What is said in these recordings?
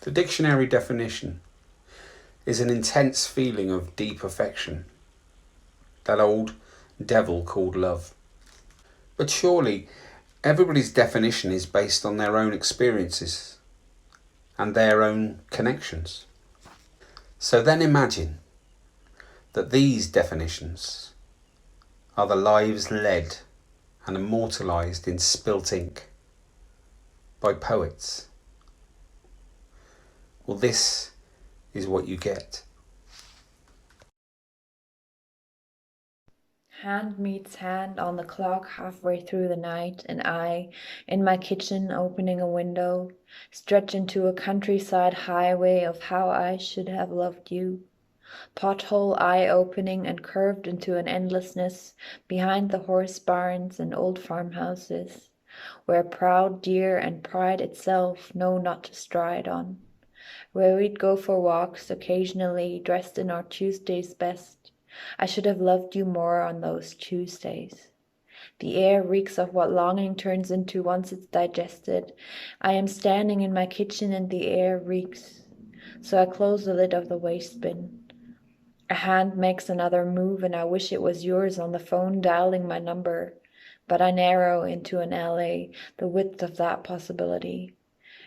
The dictionary definition is an intense feeling of deep affection, that old devil called love. But surely everybody's definition is based on their own experiences and their own connections. So then imagine that these definitions are the lives led and immortalised in spilt ink by poets. Well, this is what you get. Hand meets hand on the clock halfway through the night, and I, in my kitchen opening a window, stretch into a countryside highway of how I should have loved you. Pothole eye-opening and curved into an endlessness behind the horse barns and old farmhouses, where proud deer and pride itself know not to stride on, where we'd go for walks occasionally dressed in our Tuesday's best. I should have loved you more on those Tuesdays. The air reeks of what longing turns into once it's digested. I am standing in my kitchen and the air reeks. So I close the lid of the waste bin. A hand makes another move and I wish it was yours on the phone dialing my number. But I narrow into an alley, the width of that possibility,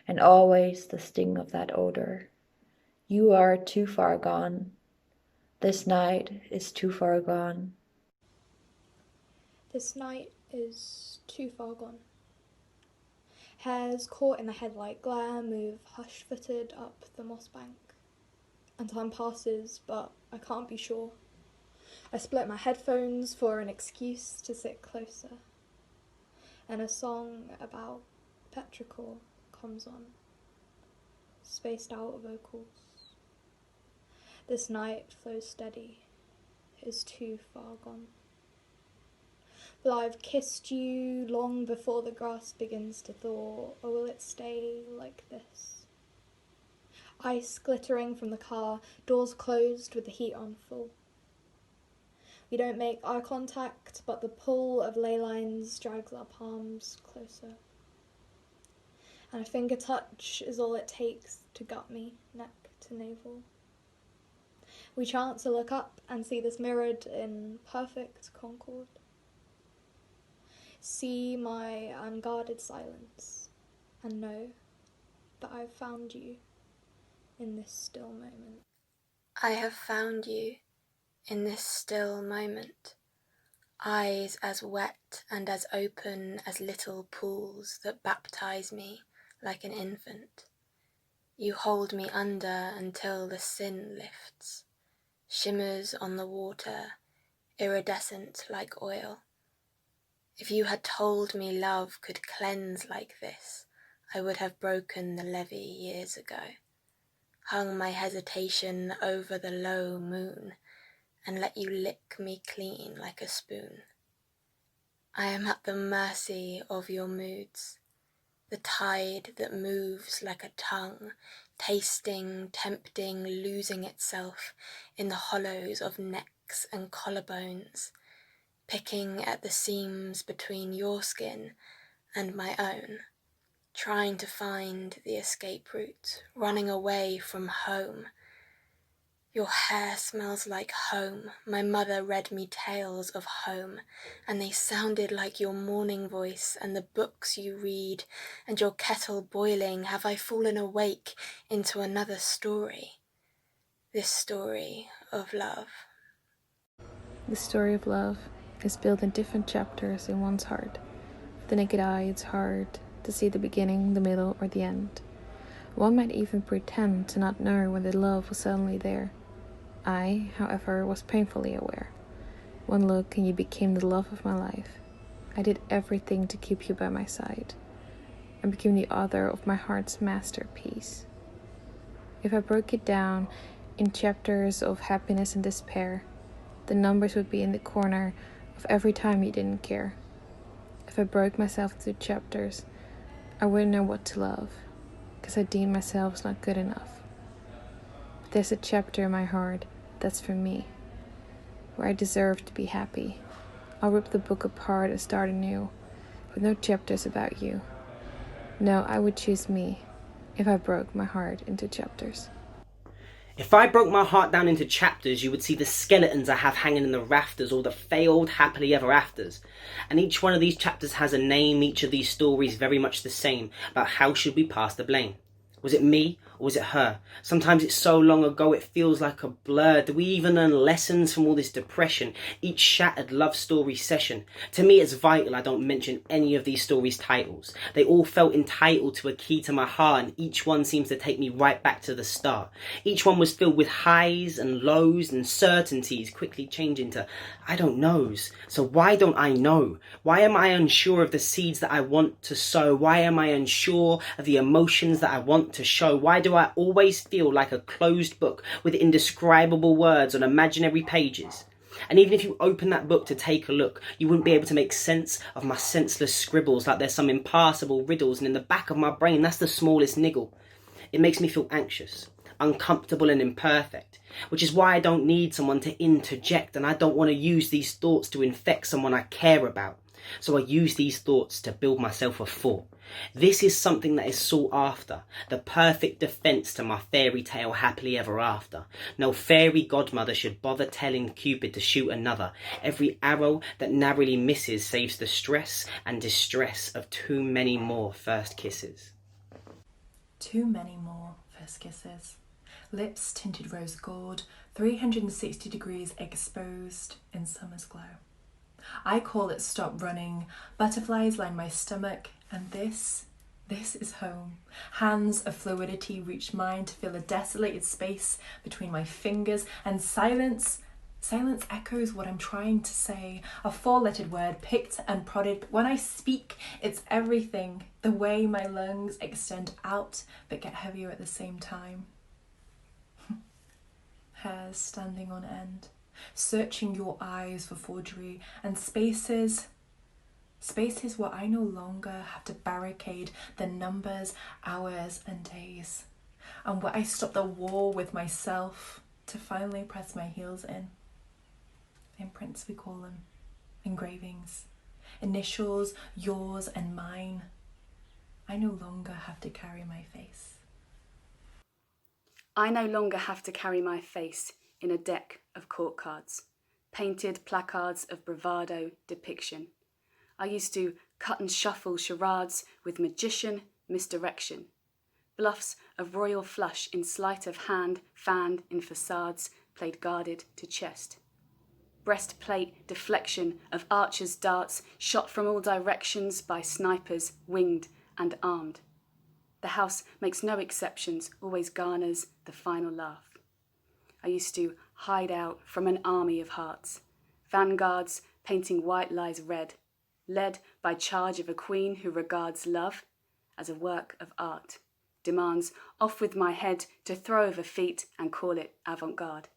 and always the sting of that odor. You are too far gone. This night is too far gone. This night is too far gone. Hairs caught in the headlight glare move hush-footed up the moss bank. And time passes, but I can't be sure. I split my headphones for an excuse to sit closer. And a song about petrichor comes on. Spaced out vocals. This night flows steady, is too far gone. Will I have kissed you long before the grass begins to thaw, or will it stay like this? Ice glittering from the car, doors closed with the heat on full. We don't make eye contact, but the pull of ley lines drags our palms closer. And a finger touch is all it takes to gut me, neck to navel. We chance to look up and see this mirrored in perfect concord. See my unguarded silence and know that I've found you in this still moment. I have found you in this still moment, eyes as wet and as open as little pools that baptize me like an infant. You hold me under until the sin lifts, shimmers on the water, iridescent like oil. If you had told me love could cleanse like this, I would have broken the levee years ago, hung my hesitation over the low moon, and let you lick me clean like a spoon. I am at the mercy of your moods, the tide that moves like a tongue, tasting, tempting, losing itself in the hollows of necks and collarbones, picking at the seams between your skin and my own, trying to find the escape route, running away from home. Your hair smells like home. My mother read me tales of home, and they sounded like your morning voice and the books you read, and your kettle boiling. Have I fallen awake into another story? This story of love. The story of love is built in different chapters in one's heart. With the naked eye, it's hard to see the beginning, the middle, or the end. One might even pretend to not know when the love was suddenly there. I, however, was painfully aware. One look and you became the love of my life. I did everything to keep you by my side. I became the author of my heart's masterpiece. If I broke it down in chapters of happiness and despair, the numbers would be in the corner of every time you didn't care. If I broke myself into chapters, I wouldn't know what to love, because I deemed myself as not good enough. But there's a chapter in my heart that's for me, where I deserve to be happy. I'll rip the book apart and start anew, with no chapters about you. No, I would choose me, if I broke my heart into chapters. If I broke my heart down into chapters, you would see the skeletons I have hanging in the rafters, all the failed happily ever afters. And each one of these chapters has a name, each of these stories very much the same, about how should we pass the blame. Was it me or was it her? Sometimes it's so long ago it feels like a blur. Do we even learn lessons from all this depression? Each shattered love story session. To me it's vital I don't mention any of these stories' titles. They all felt entitled to a key to my heart, and each one seems to take me right back to the start. Each one was filled with highs and lows and certainties quickly changing to I don't knows. So why don't I know? Why am I unsure of the seeds that I want to sow? Why am I unsure of the emotions that I want to show? Why do I always feel like a closed book with indescribable words on imaginary pages? And even if you open that book to take a look, you wouldn't be able to make sense of my senseless scribbles, like there's some impassable riddles, and in the back of my brain that's the smallest niggle. It makes me feel anxious, uncomfortable and imperfect, which is why I don't need someone to interject, and I don't want to use these thoughts to infect someone I care about. So I use these thoughts to build myself a fort. This is something that is sought after, the perfect defence to my fairy tale happily ever after. No fairy godmother should bother telling Cupid to shoot another. Every arrow that narrowly misses saves the stress and distress of too many more first kisses. Too many more first kisses. Lips tinted rose gold, 360 degrees exposed in summer's glow. I call it stop running. Butterflies line my stomach, and this is home. Hands of fluidity reach mine to fill a desolated space between my fingers, and silence echoes what I'm trying to say. A four-lettered word picked and prodded, but when I speak, it's everything. The way my lungs extend out but get heavier at the same time. Hairs standing on end, searching your eyes for forgery, and spaces where I no longer have to barricade the numbers, hours and days, and where I stop the war with myself to finally press my heels in. Imprints, we call them. Engravings. Initials, yours and mine. I no longer have to carry my face. I no longer have to carry my face in a deck of court cards, painted placards of bravado depiction. I used to cut and shuffle charades with magician misdirection, bluffs of royal flush in sleight of hand fanned in facades played guarded to chest. Breastplate deflection of archers' darts shot from all directions by snipers winged and armed. The house makes no exceptions, always garners the final laugh. I used to hide out from an army of hearts, vanguards painting white lies red, led by charge of a queen who regards love as a work of art, demands off with my head to throw over feet and call it avant-garde.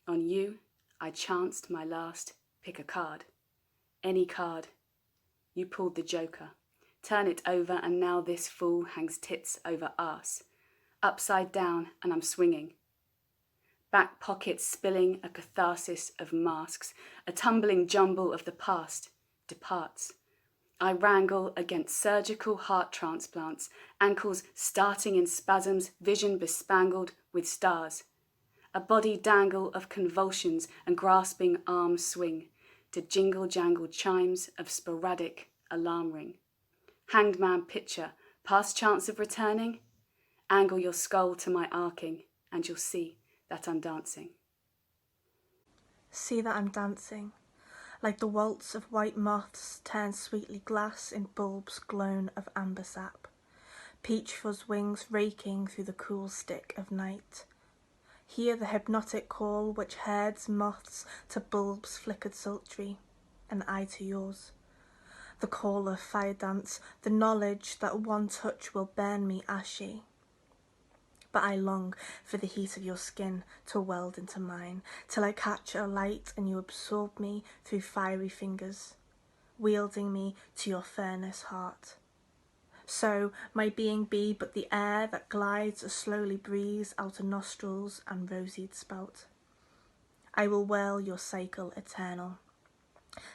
On you, I chanced my last pick a card. Any card. You pulled the joker. Turn it over and now this fool hangs tits over arse. Upside down and I'm swinging. Back pockets spilling a catharsis of masks. A tumbling jumble of the past departs. I wrangle against surgical heart transplants. Ankles starting in spasms, vision bespangled with stars. A body dangle of convulsions and grasping arms swing to jingle-jangle chimes of sporadic alarm ring. Hanged man picture, past chance of returning? Angle your skull to my arcing, and you'll see that I'm dancing. See that I'm dancing, like the waltz of white moths turned sweetly glass in bulbs glown of amber sap, peach fuzz wings raking through the cool stick of night. Hear the hypnotic call which herds moths to bulbs flickered sultry, and I to yours. The call of fire dance, the knowledge that one touch will burn me ashy. But I long for the heat of your skin to weld into mine, till I catch a light and you absorb me through fiery fingers, wielding me to your furnace heart. So my being be but the air that glides a slowly breeze out of nostrils and rosied spout. I will whirl your cycle eternal,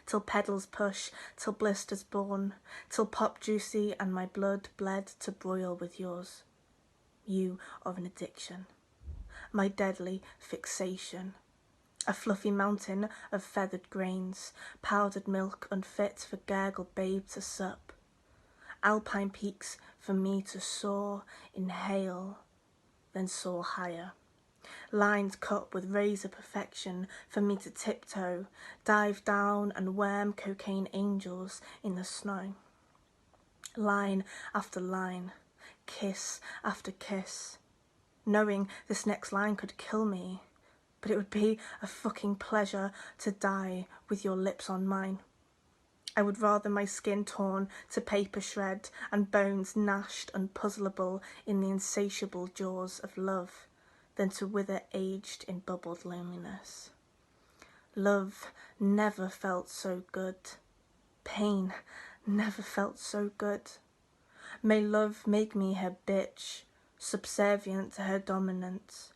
till pedals push, till blisters born, till pop juicy and my blood bled to broil with yours. you of an addiction, my deadly fixation. A fluffy mountain of feathered grains, powdered milk unfit for gurgle babe to sup. Alpine peaks for me to soar, inhale, then soar higher. Lines cut with razor perfection for me to tiptoe, dive down and worm cocaine angels in the snow. Line after line, kiss after kiss, knowing this next line could kill me, but it would be a fucking pleasure to die with your lips on mine. I would rather my skin torn to paper shred and bones gnashed unpuzzleable in the insatiable jaws of love than to wither aged in bubbled loneliness. Love never felt so good. Pain never felt so good. May love make me her bitch, subservient to her dominance.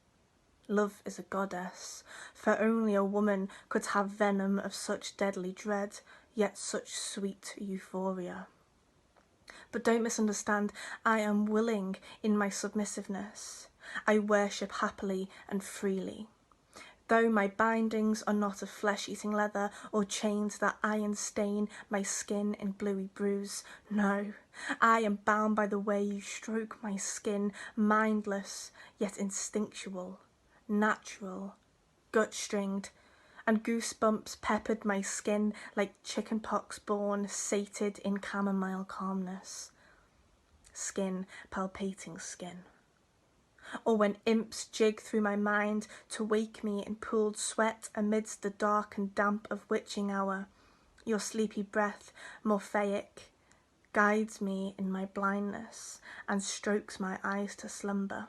Love is a goddess, for only a woman could have venom of such deadly dread, yet such sweet euphoria. But don't misunderstand, I am willing in my submissiveness. I worship happily and freely. Though my bindings are not of flesh-eating leather or chains that iron stain my skin in bluey bruise, no, I am bound by the way you stroke my skin, mindless yet instinctual, natural, gut-stringed, and goosebumps peppered my skin like chickenpox born, sated in chamomile calmness. Skin palpating skin. Or when imps jig through my mind to wake me in pooled sweat amidst the dark and damp of witching hour, your sleepy breath, Morpheic, guides me in my blindness and strokes my eyes to slumber.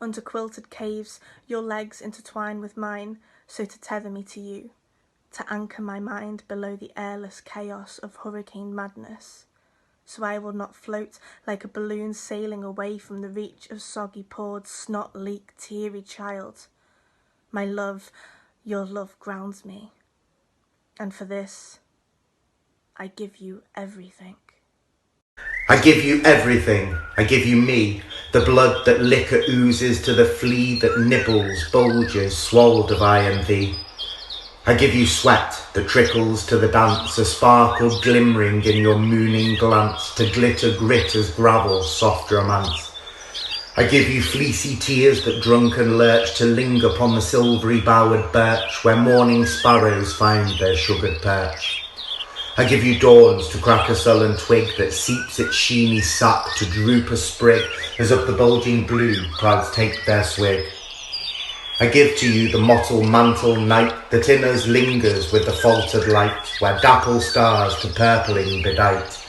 Under quilted caves, your legs intertwine with mine, so to tether me to you, to anchor my mind below the airless chaos of hurricane madness, so I will not float like a balloon sailing away from the reach of soggy-pawed, snot-leaked, teary child. My love, your love grounds me, and for this, I give you everything. I give you everything. I give you me, the blood that liquor oozes to the flea that nibbles, bulges, swallowed of I and thee. I give you sweat that trickles to the dance, a sparkle glimmering in your mooning glance, to glitter grit as gravel, soft romance. I give you fleecy tears that drunken lurch to linger upon the silvery bowered birch, where morning sparrows find their sugared perch. I give you dawns to crack a sullen twig that seeps its sheeny sap to droop a sprig, as up the bulging blue clouds take their swig. I give to you the mottled mantle night that in us lingers with the faltered light, where dapple stars to purpling bedight.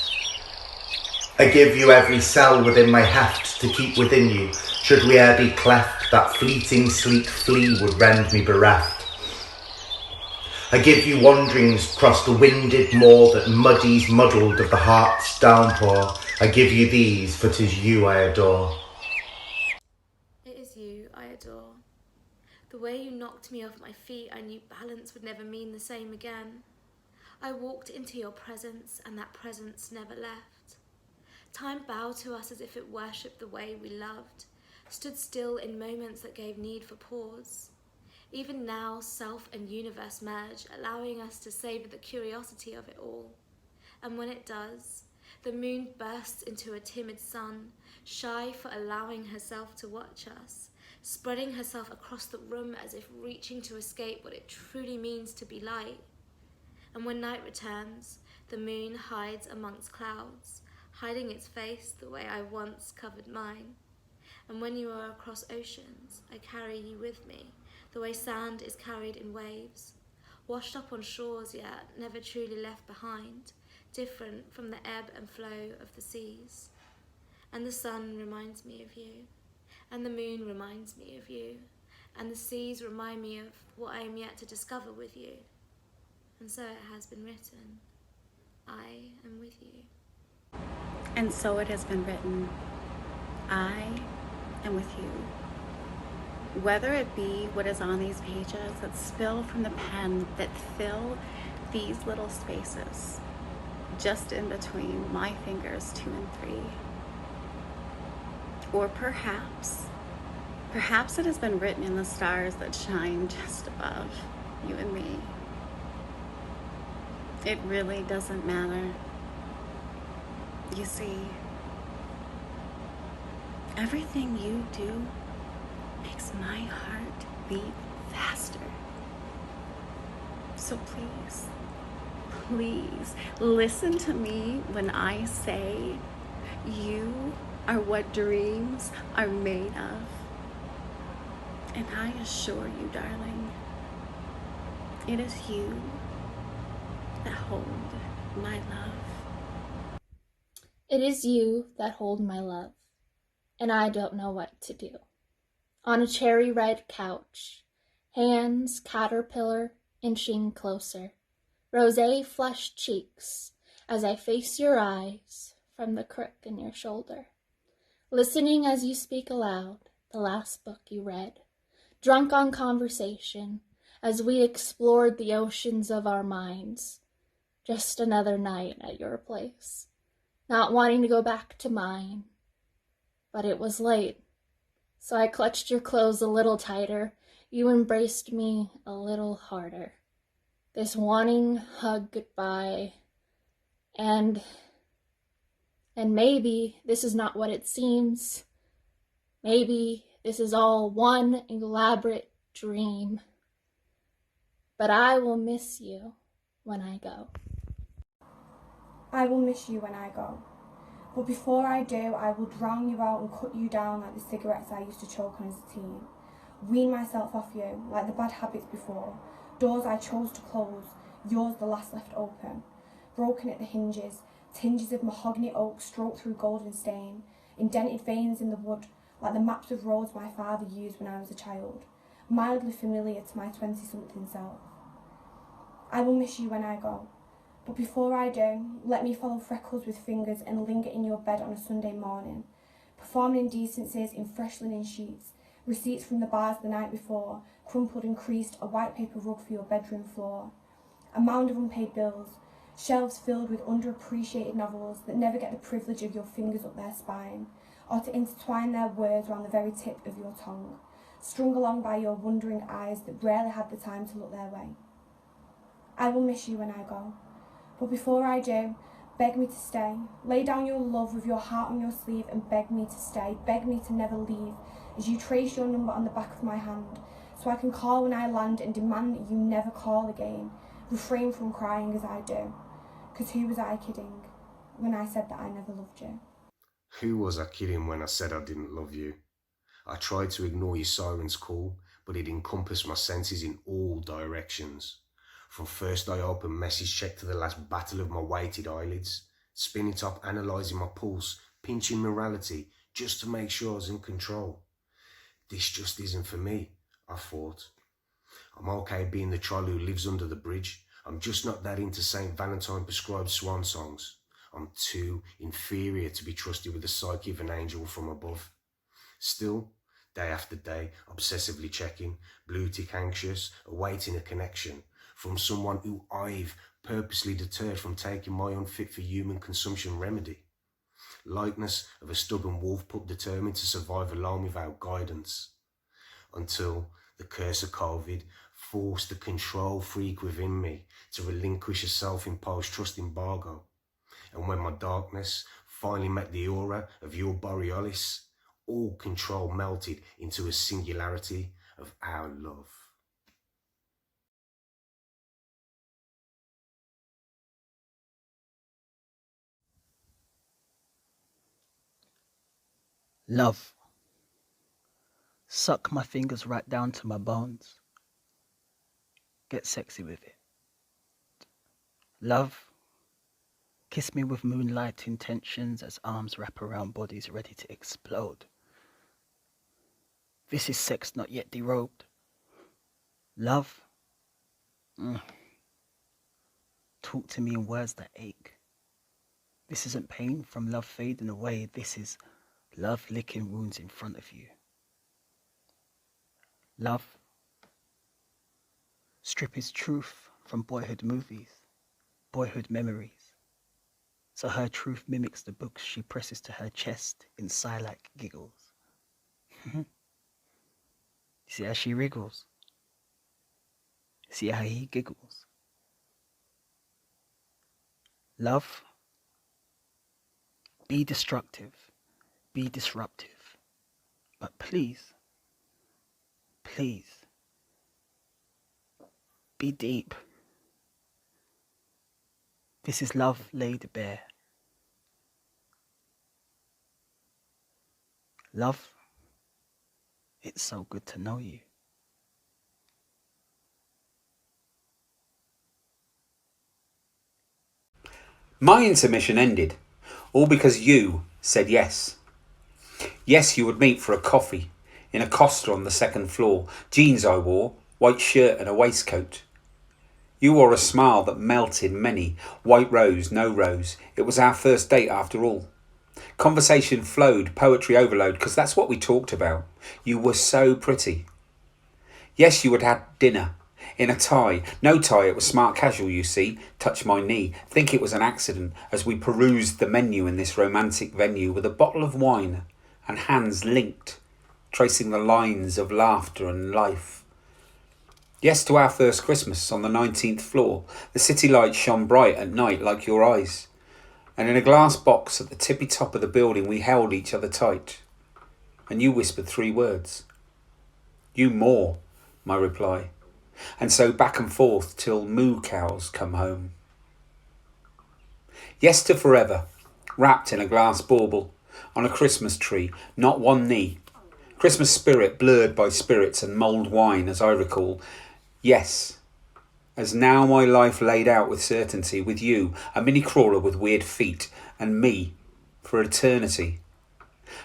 I give you every cell within my heft to keep within you, should we e'er be cleft, that fleeting sleek flea would rend me bereft. I give you wanderings across the winded moor that muddies muddled of the heart's downpour. I give you these, for 'tis you I adore. It is you I adore. The way you knocked me off my feet, I knew balance would never mean the same again. I walked into your presence, and that presence never left. Time bowed to us as if it worshipped the way we loved, stood still in moments that gave need for pause. Even now, self and universe merge, allowing us to savor the curiosity of it all. And when it does, the moon bursts into a timid sun, shy for allowing herself to watch us, spreading herself across the room as if reaching to escape what it truly means to be light. And when night returns, the moon hides amongst clouds, hiding its face the way I once covered mine. And when you are across oceans, I carry you with me, the way sand is carried in waves, washed up on shores yet never truly left behind, different from the ebb and flow of the seas. And the sun reminds me of you, and the moon reminds me of you, and the seas remind me of what I am yet to discover with you. And so it has been written, I am with you. And so it has been written, I am with you. Whether it be what is on these pages that spill from the pen, that fill these little spaces just in between my fingers 2 and 3. Or perhaps it has been written in the stars that shine just above you and me. It really doesn't matter. You see, everything you do makes my heart beat faster. So please listen to me when I say you are what dreams are made of. And I assure you, darling, it is you that hold my love. It is you that hold my love, and I don't know what to do. On a cherry red couch, hands caterpillar inching closer, rosé flushed cheeks as I face your eyes from the crook in your shoulder, listening as you speak aloud the last book you read, drunk on conversation as we explored the oceans of our minds. Just another night at your place, not wanting to go back to mine. But it was late, so I clutched your clothes a little tighter. You embraced me a little harder. This wanting hug goodbye, and maybe this is not what it seems. Maybe this is all one elaborate dream. But I will miss you when I go. I will miss you when I go. But before I do, I will drown you out and cut you down like the cigarettes I used to choke on as a teen. Wean myself off you, like the bad habits before. Doors I chose to close, yours the last left open. Broken at the hinges, tinges of mahogany oak stroked through golden stain. Indented veins in the wood, like the maps of roads my father used when I was a child. Mildly familiar to my 20-something self. I will miss you when I go. But before I do, let me follow freckles with fingers and linger in your bed on a Sunday morning, performing indecencies in fresh linen sheets, receipts from the bars the night before, crumpled and creased, a white paper rug for your bedroom floor, a mound of unpaid bills, shelves filled with underappreciated novels that never get the privilege of your fingers up their spine, or to intertwine their words around the very tip of your tongue, strung along by your wondering eyes that rarely had the time to look their way. I will miss you when I go. But before I do, beg me to stay. Lay down your love with your heart on your sleeve and beg me to stay. Beg me to never leave as you trace your number on the back of my hand so I can call when I land and demand that you never call again. Refrain from crying as I do. 'Cause who was I kidding when I said that I never loved you? Who was I kidding when I said I didn't love you? I tried to ignore your siren's call, but it encompassed my senses in all directions. From first I open message check to the last battle of my weighted eyelids, spinning top, analysing my pulse, pinching morality, just to make sure I was in control. This just isn't for me, I thought. I'm okay being the troll who lives under the bridge. I'm just not that into St. Valentine prescribed swan songs. I'm too inferior to be trusted with the psyche of an angel from above. Still, day after day, obsessively checking, blue tick anxious, awaiting a connection from someone who I've purposely deterred from taking my unfit for human consumption remedy. Likeness of a stubborn wolf pup determined to survive alone without guidance. Until the curse of COVID forced the control freak within me to relinquish a self-imposed trust embargo. And when my darkness finally met the aura of your Borealis, all control melted into a singularity of our love. Love. Suck my fingers right down to my bones. Get sexy with it. Love. Kiss me with moonlight intentions as arms wrap around bodies ready to explode. This is sex not yet derobed. Love. Talk to me in words that ache. This isn't pain from love fading away. This is love licking wounds in front of you. Love. Strip his truth from boyhood movies, boyhood memories. so her truth mimics the books she presses to her chest in sigh-like giggles. You see how she wriggles? See how he giggles? Love, be destructive, be disruptive, but please, please, be deep. This is love laid bare. Love, it's so good to know you. My intermission ended, all because you said yes. Yes, you would meet for a coffee, in a Costa on the second floor, jeans I wore, white shirt and a waistcoat. You wore a smile that melted many, white rose, no rose. It was our first date after all. Conversation flowed, poetry overload, because that's what we talked about. You were so pretty. Yes, you had had dinner. In a tie. No tie, it was smart casual, you see. Touch my knee. Think it was an accident as we perused the menu in this romantic venue with a bottle of wine and hands linked, tracing the lines of laughter and life. Yes, to our first Christmas on the 19th floor. The city lights shone bright at night like your eyes. And in a glass box at the tippy top of the building we held each other tight. And you whispered 3 words. You more, my reply. And so back and forth till moo cows come home. Yes to forever, wrapped in a glass bauble, on a Christmas tree, not one knee. Christmas spirit blurred by spirits and mulled wine, as I recall. Yes, as now my life laid out with certainty, with you, a mini crawler with weird feet, and me, for eternity.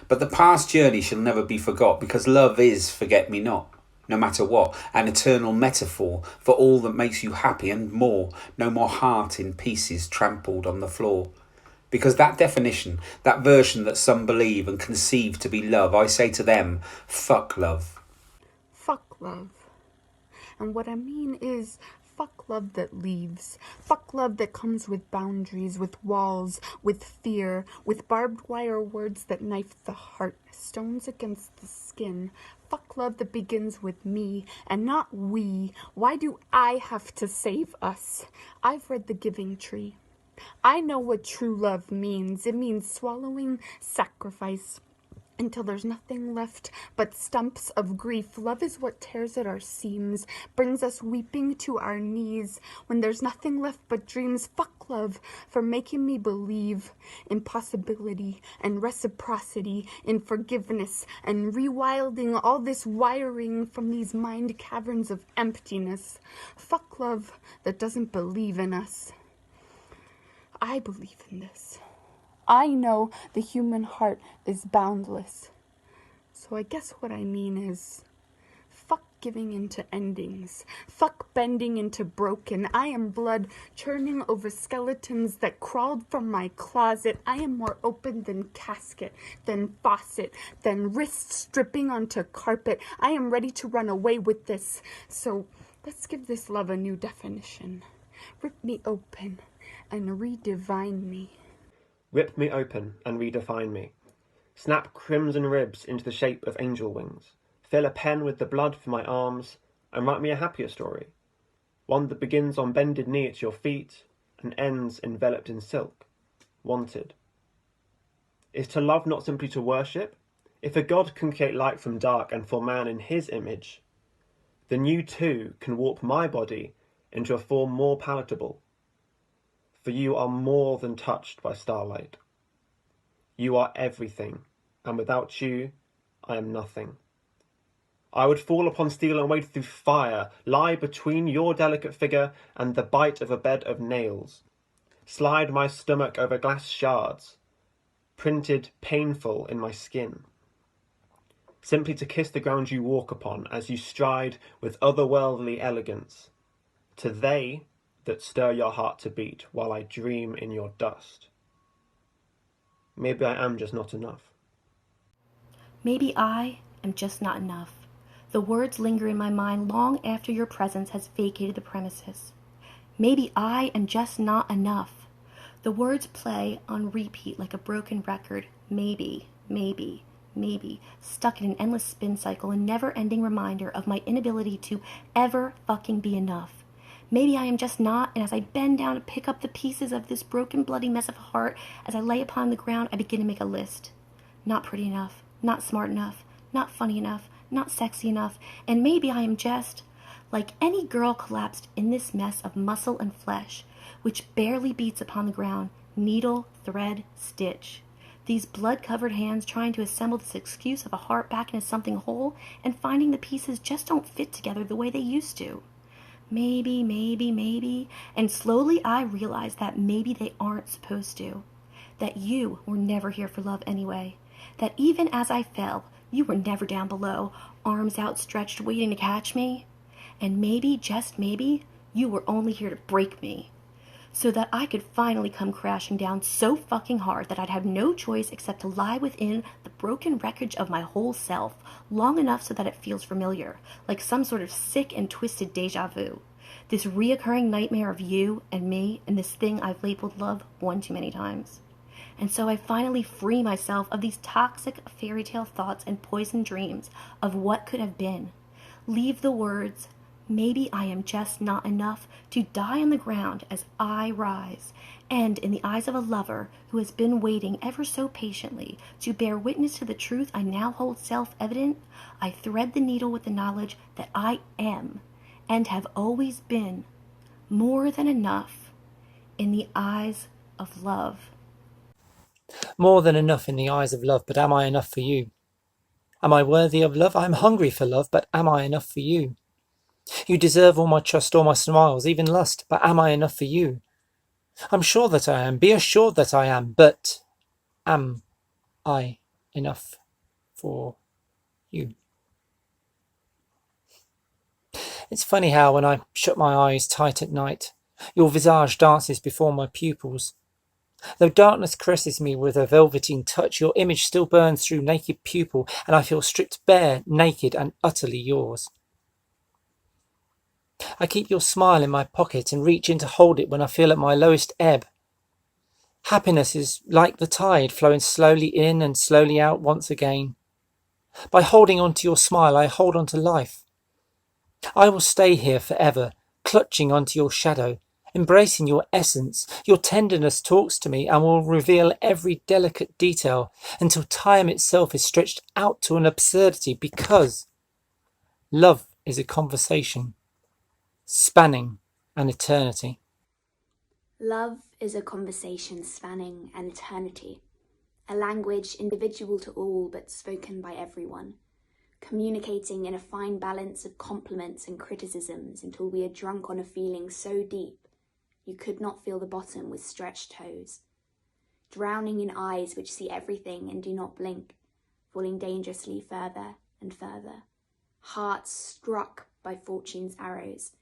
But the past journey shall never be forgot, because love is forget-me-not. No matter what, an eternal metaphor for all that makes you happy and more. No more heart in pieces trampled on the floor. Because that definition, that version that some believe and conceive to be love, I say to them, fuck love. Fuck love. And what I mean is, fuck love that leaves. Fuck love that comes with boundaries, with walls, with fear, with barbed wire words that knife the heart, stones against the skin. Fuck love that begins with me and not we. Why do I have to save us? I've read The Giving Tree. I know what true love means. It means swallowing sacrifice until there's nothing left but stumps of grief. Love is what tears at our seams, brings us weeping to our knees when there's nothing left but dreams. Fuck love for making me believe in possibility and reciprocity, in forgiveness and rewilding all this wiring from these mind caverns of emptiness. Fuck love that doesn't believe in us. I believe in this. I know the human heart is boundless. So I guess what I mean is, fuck giving into endings. Fuck bending into broken. I am blood churning over skeletons that crawled from my closet. I am more open than casket, than faucet, than wrists dripping onto carpet. I am ready to run away with this. So let's give this love a new definition. Rip me open and redivine me. Rip me open and redefine me. Snap crimson ribs into the shape of angel wings. Fill a pen with the blood for my arms and write me a happier story. One that begins on bended knee at your feet and ends enveloped in silk. Wanted. Is to love not simply to worship? If a god can create light from dark and form man in his image, then you too can warp my body into a form more palatable. For you are more than touched by starlight. You are everything, and without you, I am nothing. I would fall upon steel and wade through fire, lie between your delicate figure and the bite of a bed of nails, slide my stomach over glass shards, printed painful in my skin, simply to kiss the ground you walk upon as you stride with otherworldly elegance, to they that stir your heart to beat while I dream in your dust. Maybe I am just not enough. Maybe I am just not enough. The words linger in my mind long after your presence has vacated the premises. Maybe I am just not enough. The words play on repeat like a broken record. Maybe, maybe, maybe, stuck in an endless spin cycle, a never-ending reminder of my inability to ever fucking be enough. Maybe I am just not, and as I bend down to pick up the pieces of this broken, bloody mess of a heart, as I lay upon the ground, I begin to make a list. Not pretty enough, not smart enough, not funny enough, not sexy enough, and maybe I am just like any girl collapsed in this mess of muscle and flesh, which barely beats upon the ground, needle, thread, stitch. These blood-covered hands trying to assemble this excuse of a heart back into something whole, and finding the pieces just don't fit together the way they used to. Maybe, maybe, maybe, and slowly I realize that maybe they aren't supposed to. That you were never here for love anyway. That even as I fell, you were never down below, arms outstretched waiting to catch me. And maybe, just maybe, you were only here to break me. So that I could finally come crashing down so fucking hard that I'd have no choice except to lie within the broken wreckage of my whole self, long enough so that it feels familiar, like some sort of sick and twisted deja vu. This reoccurring nightmare of you and me and this thing I've labeled love one too many times. And so I finally free myself of these toxic fairy tale thoughts and poisoned dreams of what could have been. Leave the words, maybe I am just not enough, to die on the ground as I rise, and in the eyes of a lover who has been waiting ever so patiently to bear witness to the truth I now hold self-evident, I thread the needle with the knowledge that I am, and have always been, more than enough in the eyes of love. More than enough in the eyes of love, but am I enough for you? Am I worthy of love? I'm hungry for love, but am I enough for you? You deserve all my trust, all my smiles, even lust, but am I enough for you? I'm sure that I am, be assured that I am, but am I enough for you? It's funny how when I shut my eyes tight at night, your visage dances before my pupils. Though darkness caresses me with a velveteen touch, your image still burns through naked pupil, and I feel stripped bare, naked, and utterly yours. I keep your smile in my pocket and reach in to hold it when I feel at my lowest ebb. Happiness is like the tide, flowing slowly in and slowly out once again. By holding on to your smile, I hold on to life. I will stay here forever, clutching onto your shadow, embracing your essence. Your tenderness talks to me and will reveal every delicate detail until time itself is stretched out to an absurdity, because love is a conversation spanning an eternity. Love is a conversation spanning an eternity, a language individual to all but spoken by everyone, communicating in a fine balance of compliments and criticisms until we are drunk on a feeling so deep you could not feel the bottom with stretched toes, drowning in eyes which see everything and do not blink, falling dangerously further and further, hearts struck by fortune's arrows.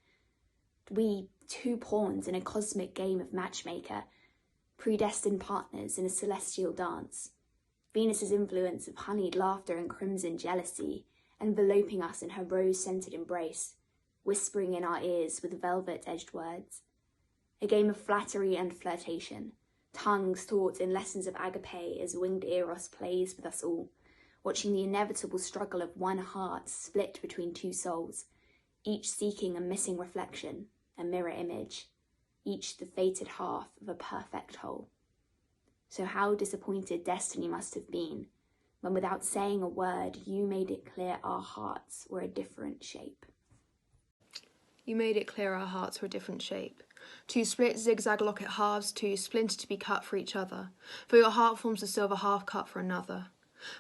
We, two pawns in a cosmic game of matchmaker, predestined partners in a celestial dance. Venus's influence of honeyed laughter and crimson jealousy, enveloping us in her rose-scented embrace, whispering in our ears with velvet-edged words. A game of flattery and flirtation, tongues taught in lessons of agape as winged Eros plays with us all, watching the inevitable struggle of one heart split between two souls, each seeking a missing reflection, a mirror image, each the fated half of a perfect whole. So how disappointed destiny must have been when, without saying a word, you made it clear our hearts were a different shape. You made it clear our hearts were a different shape. Two split zigzag locket halves, two splintered to be cut for each other. For your heart forms a silver half cut for another.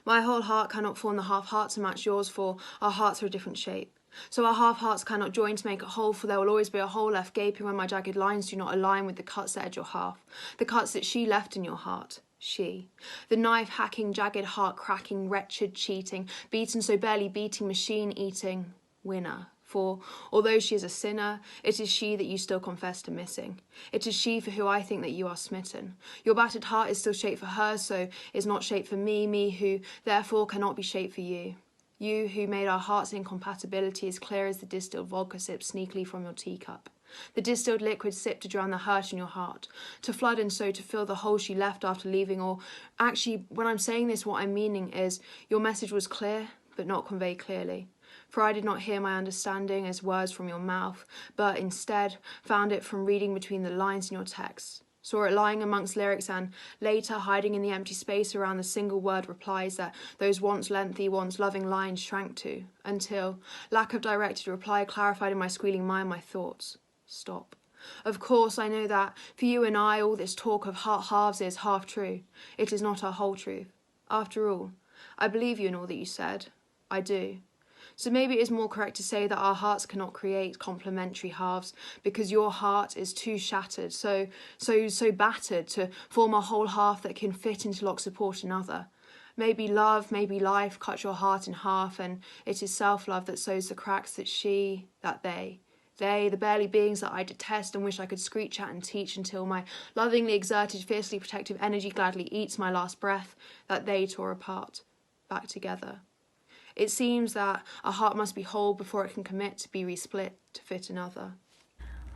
My whole heart cannot form the half heart to match yours, for our hearts are a different shape. So our half hearts cannot join to make a whole, for there will always be a hole left gaping when my jagged lines do not align with the cuts that edge your half, the cuts that she left in your heart. She, the knife-hacking, jagged heart-cracking, wretched, cheating, beaten so barely beating, machine-eating winner. For, although she is a sinner, it is she that you still confess to missing. It is she for who I think that you are smitten. Your battered heart is still shaped for her, so is not shaped for me, me who, therefore, cannot be shaped for you. You who made our hearts' incompatibility as clear as the distilled vodka sipped sneakily from your teacup. The distilled liquid sipped to drown the hurt in your heart, to flood and so to fill the hole she left after leaving. Or actually, when I'm saying this, what I'm meaning is your message was clear, but not conveyed clearly. For I did not hear my understanding as words from your mouth, but instead found it from reading between the lines in your text. Saw it lying amongst lyrics and later hiding in the empty space around the single word replies that those once lengthy, once loving lines shrank to, until lack of directed reply clarified in my squealing mind my thoughts. Stop. Of course, I know that for you and I, all this talk of heart halves is half true. It is not our whole truth. After all, I believe you in all that you said. I do. So maybe it is more correct to say that our hearts cannot create complementary halves because your heart is too shattered, so battered to form a whole half that can fit interlock support another. Maybe love, maybe life cut your heart in half, and it is self-love that sews the cracks that they, the barely beings that I detest and wish I could screech at and teach until my lovingly exerted, fiercely protective energy gladly eats my last breath, that they tore apart, back together. It seems that a heart must be whole before it can commit to be resplit to fit another.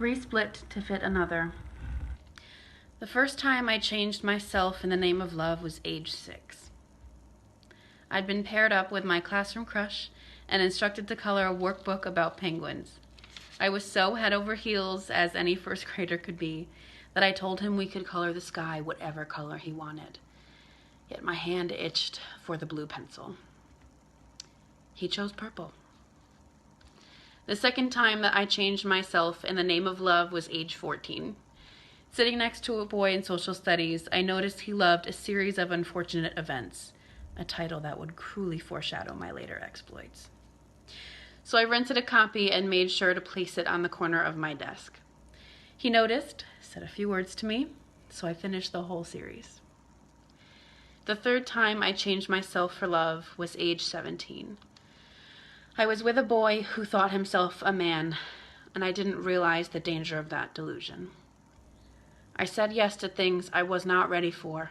Resplit to fit another. The first time I changed myself in the name of love was age 6. I'd been paired up with my classroom crush and instructed to color a workbook about penguins. I was so head over heels, as any first grader could be, that I told him we could color the sky whatever color he wanted. Yet my hand itched for the blue pencil. He chose purple. The second time that I changed myself in the name of love was age 14. Sitting next to a boy in social studies, I noticed he loved A Series of Unfortunate Events, a title that would cruelly foreshadow my later exploits. So I rented a copy and made sure to place it on the corner of my desk. He noticed, said a few words to me, so I finished the whole series. The third time I changed myself for love was age 17. I was with a boy who thought himself a man, and I didn't realize the danger of that delusion. I said yes to things I was not ready for,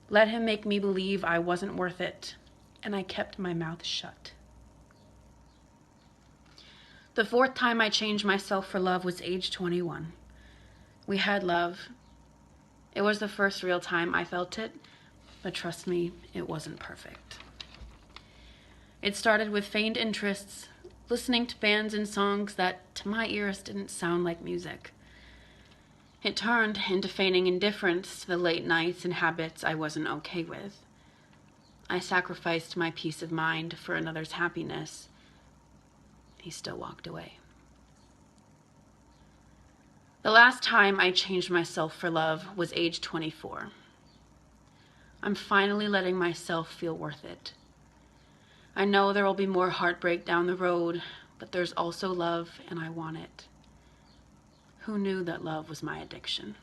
let him make me believe I wasn't worth it, and I kept my mouth shut. The fourth time I changed myself for love was age 21. We had love. It was the first real time I felt it, but trust me, it wasn't perfect. It started with feigned interests, listening to bands and songs that, to my ears, didn't sound like music. It turned into feigning indifference to the late nights and habits I wasn't okay with. I sacrificed my peace of mind for another's happiness. He still walked away. The last time I changed myself for love was age 24. I'm finally letting myself feel worth it. I know there will be more heartbreak down the road, but there's also love, and I want it. Who knew that love was my addiction?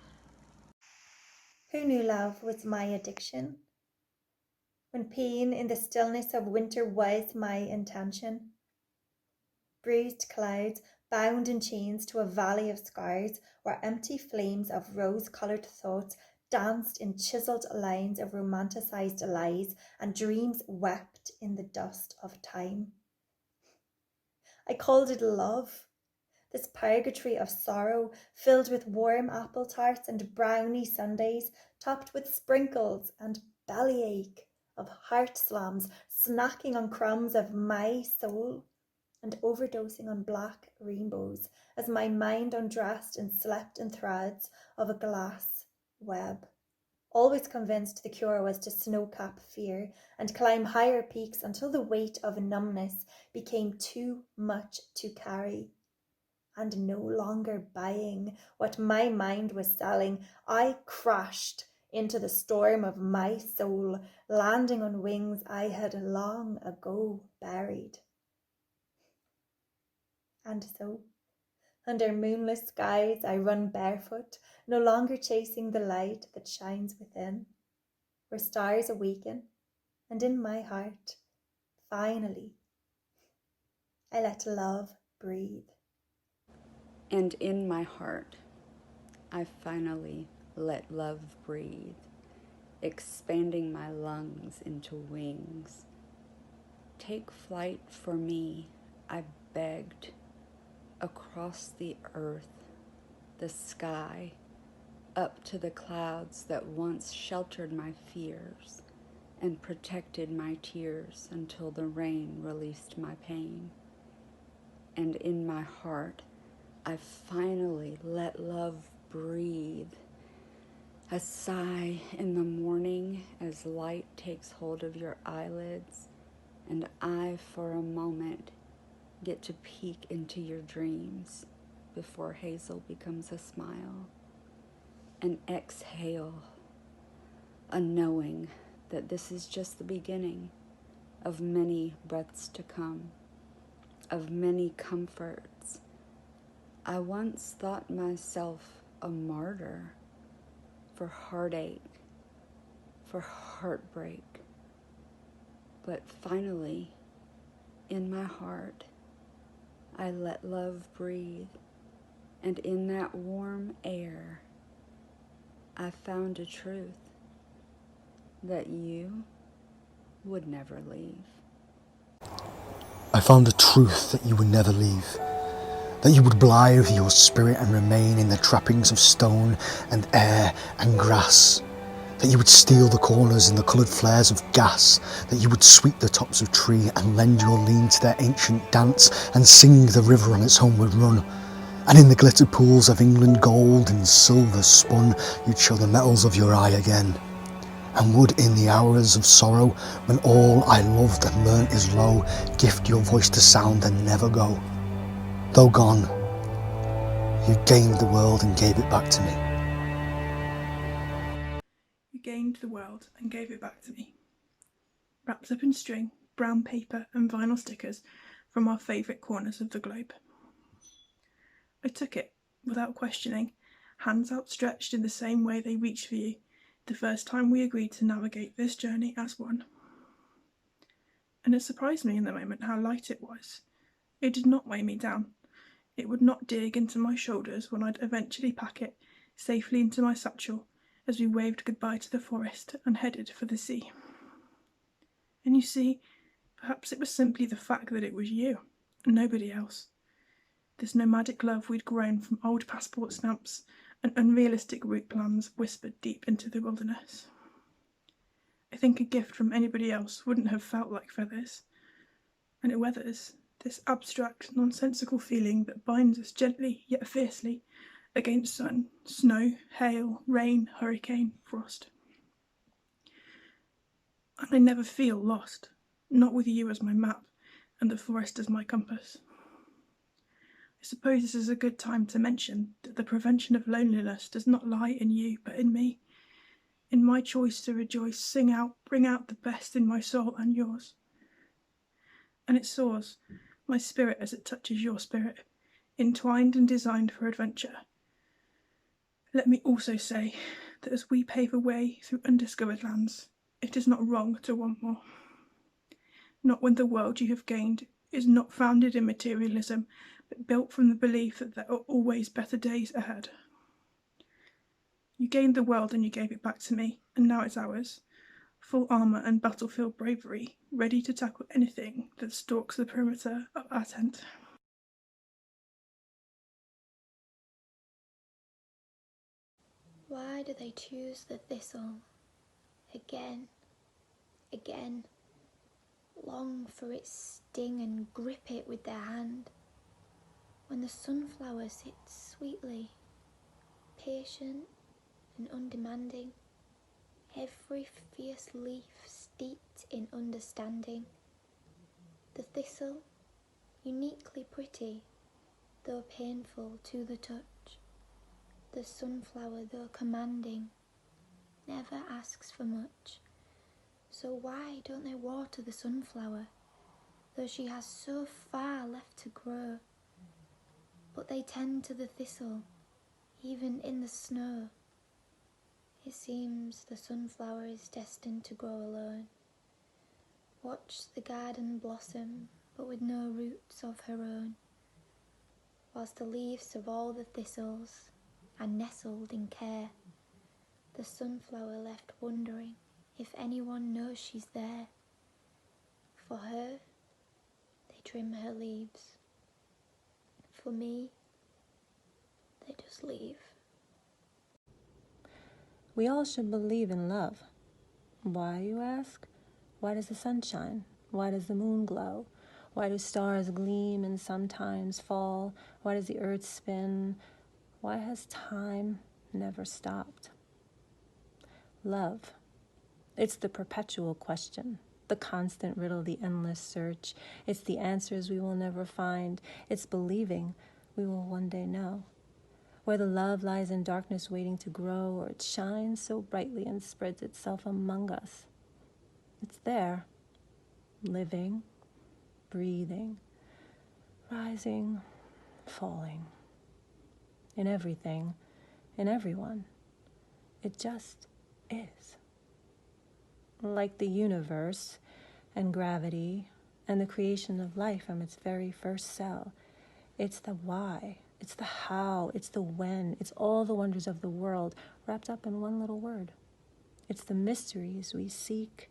Who knew love was my addiction? When pain in the stillness of winter was my intention. Bruised clouds bound in chains to a valley of scars where empty flames of rose-coloured thoughts danced in chiselled lines of romanticised lies and dreams wept in the dust of time. I called it love, this purgatory of sorrow filled with warm apple tarts and brownie sundaes topped with sprinkles and bellyache of heart slams snacking on crumbs of my soul and overdosing on black rainbows as my mind undressed and slept in threads of a glass web. Always convinced the cure was to snowcap fear and climb higher peaks until the weight of numbness became too much to carry. And no longer buying what my mind was selling, I crashed into the storm of my soul, landing on wings I had long ago buried. And so, under moonless skies, I run barefoot, no longer chasing the light that shines within, where stars awaken, and in my heart, finally, I let love breathe. And in my heart, I finally let love breathe, expanding my lungs into wings. Take flight for me, I begged, across the earth the sky, up to the clouds that once sheltered my fears and protected my tears until the rain released my pain. And in my heart, I finally let love breathe. A sigh in the morning as light takes hold of your eyelids, and I, for a moment, get to peek into your dreams before hazel becomes a smile. An exhale, a knowing that this is just the beginning of many breaths to come, of many comforts. I once thought myself a martyr for heartache, for heartbreak. But finally, in my heart, I let love breathe, and in that warm air, I found a truth that you would never leave. I found a truth that you would never leave, that you would blithe your spirit and remain in the trappings of stone and air and grass, that you would steal the corners in the coloured flares of gas, that you would sweep the tops of tree and lend your lean to their ancient dance and sing the river on its homeward run. And in the glittered pools of England gold and silver spun, you'd show the metals of your eye again. And would in the hours of sorrow, when all I loved and learnt is low, gift your voice to sound and never go. Though gone, you gained the world and gave it back to me. You gained the world and gave it back to me. Wrapped up in string, brown paper and vinyl stickers from our favourite corners of the globe. I took it, without questioning, hands outstretched in the same way they reached for you the first time we agreed to navigate this journey as one. And it surprised me in the moment how light it was. It did not weigh me down. It would not dig into my shoulders when I'd eventually pack it safely into my satchel as we waved goodbye to the forest and headed for the sea. And you see, perhaps it was simply the fact that it was you, and nobody else. This nomadic love we'd grown from old passport stamps and unrealistic route plans whispered deep into the wilderness. I think a gift from anybody else wouldn't have felt like feathers, and it weathers this abstract, nonsensical feeling that binds us gently yet fiercely against sun, snow, hail, rain, hurricane, frost. And I never feel lost, not with you as my map and the forest as my compass. I suppose this is a good time to mention that the prevention of loneliness does not lie in you, but in me, in my choice to rejoice, sing out, bring out the best in my soul and yours. And it soars, my spirit as it touches your spirit, entwined and designed for adventure. Let me also say that as we pave a way through undiscovered lands, it is not wrong to want more. Not when the world you have gained is not founded in materialism, but built from the belief that there are always better days ahead. You gained the world and you gave it back to me, and now it's ours. Full armour and battlefield bravery, ready to tackle anything that stalks the perimeter of our tent. Why do they choose the thistle? Again, again, long for its sting and grip it with their hand, when the sunflower sits sweetly, patient and undemanding, every fierce leaf steeped in understanding. The thistle, uniquely pretty, though painful to the touch. The sunflower, though commanding, never asks for much. So why don't they water the sunflower, though she has so far left to grow? But they tend to the thistle, even in the snow. It seems the sunflower is destined to grow alone. Watch the garden blossom, but with no roots of her own, whilst the leaves of all the thistles are nestled in care. The sunflower left wondering if anyone knows she's there. For her, they trim her leaves. For me, they just leave. We all should believe in love. Why, you ask? Why does the sun shine? Why does the moon glow? Why do stars gleam and sometimes fall? Why does the earth spin? Why has time never stopped? Love. It's the perpetual question, the constant riddle, the endless search. It's the answers we will never find. It's believing we will one day know. Whether love lies in darkness waiting to grow, or it shines so brightly and spreads itself among us. It's there, living, breathing, rising, falling. In everything, in everyone. It just is. Like the universe and gravity and the creation of life from its very first cell. It's the why, it's the how, it's the when, it's all the wonders of the world wrapped up in one little word. It's the mysteries we seek.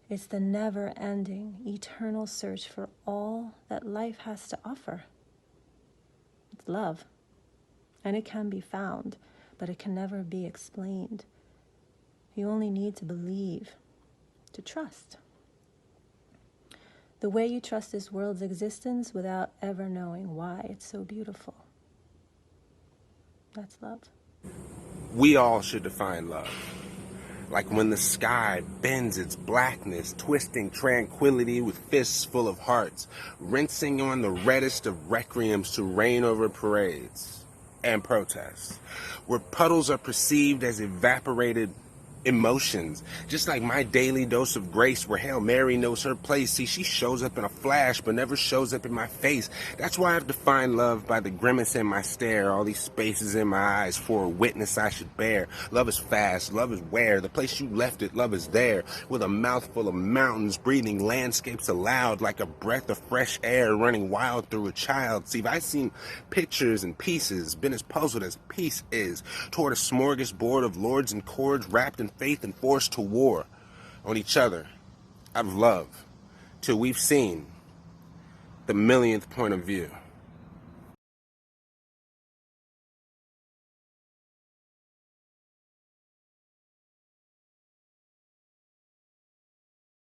It's the never-ending, eternal search for all that life has to offer. It's love. And it can be found, but it can never be explained. You only need to believe, to trust. The way you trust this world's existence without ever knowing why it's so beautiful. That's love. We all should define love. Like when the sky bends its blackness, twisting tranquility with fists full of hearts, rinsing on the reddest of requiems to reign over parades and protests, where puddles are perceived as evaporated emotions, just like my daily dose of grace where Hail Mary knows her place. See, she shows up in a flash but never shows up in my face. That's why I've defined love by the grimace in my stare, all these spaces in my eyes for a witness I should bear. Love is fast, love is where, the place you left it, love is there, with a mouthful of mountains, breathing landscapes aloud like a breath of fresh air running wild through a child. See, I've seen pictures and pieces, been as puzzled as peace is, toward a smorgasbord of lords and chords wrapped in faith and forced to war on each other out of love till we've seen the millionth point of view.